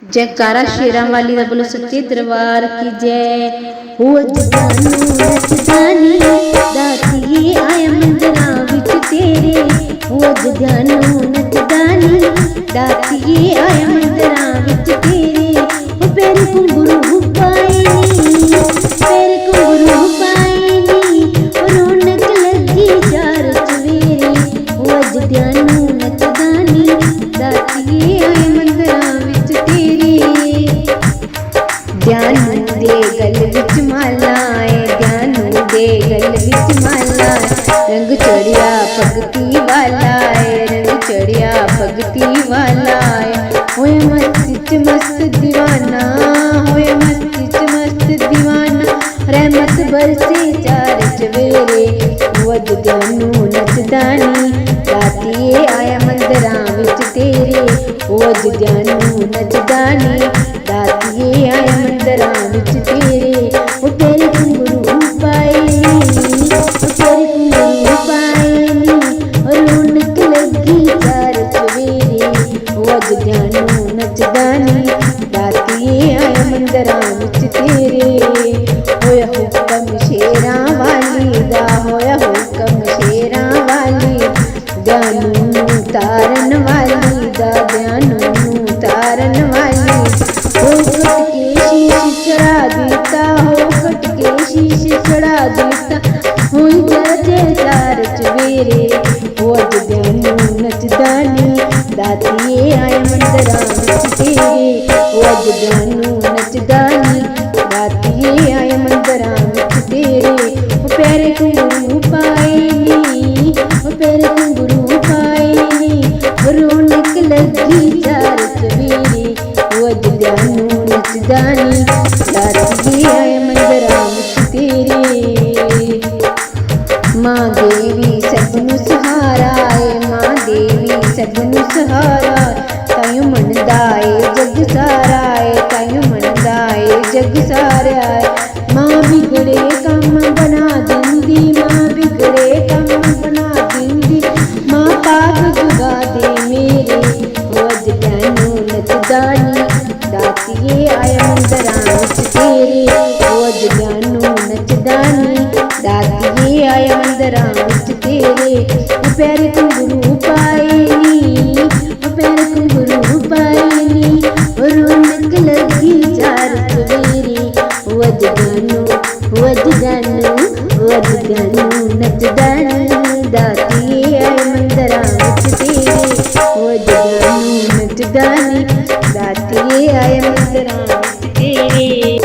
जयकारा शेरां वाली दा बोलो सच्चे दरबार की जय। हो जगानू नचदानी दातिए आया मंदिरां विच तेरे। हो जगानू नचदानी दातिए आया मंदिरां विच तेरे। हो पैर घुंघरू पाए नी पैर घुंघरू पाए नी रौनक लगी चार चवेरे। हो जगानू नचदानी दातिए आया मंदिरां विच तेरे। ज्ञानू दे गल विच माला ज्ञानू दे गल विच माला रंग चढ़िया भगती वाला रंग चढ़िया भगती वाला होए मस्त च मस्त दीवाना होए मस्त च मस्त दीवाना रहमत बरसे चार चवेरे। वज ज्ञानू नचदानी दातिए आया मंदिरां विच तेरे। वज ज्ञानू नचदानी दातिए आया मंदिरां विच तेरे। वो तेरे घुंघरू पाए नी वो तेरे घुंघरू पाए नी रौनक लगी चार चवेरे। वज ज्ञानू नचदानी दातिए आया मंदिरां विच तेरे। होया हुक्म शेरां वाली दा होया हुक्म शेरां वाली ज्ञानू नूं तारन वाली दा ज्ञानू नूं तारन वाली। हो कट के शीश चढ़ा देता हो कट के शीश चढ़ा देता हुई जय चार चवेरे। हो अज ज्ञानू नचदानी दातिए आया मंदिरां विच तेरे। हो अज ज्ञानू नचदानी दातिए आया मंदिरां विच तेरे। हो पैर घुंघरू पाए नी हो पैर घुंघरू पाए नी रौनक लगी चार चवेरे। हो अज ज्ञानू नचदानी दातिए आया मंदिरां विच तेरे। मां देवी सबनू सहारा मां देवी सबनू सहारा तायूं मनदा जग सारा तायूं मनदा जग सारा। मां बिगड़े कम बना दिंदी मां बिगड़े कम बना दिंदी मां पाप जुगा दे मेरे। हो अज ज्ञानू नचदानी दातिए आया मंदिरां विच तेरे। हो अज ज्ञानू नचदानी दातिए आया मंदिरां विच तेरे। हो पैर घुंघरू पाए नी हो पैर घुंघरू पाए नी रौनक लगी चार चवेरे। हो अज ज्ञानू हो अज ज्ञानू हो अज ज्ञानू नचदानी दातिए आया मंदिरां विच तेरे। हो अज ज्ञानू नचदानी दातिए आया मंदिरां विच तेरे।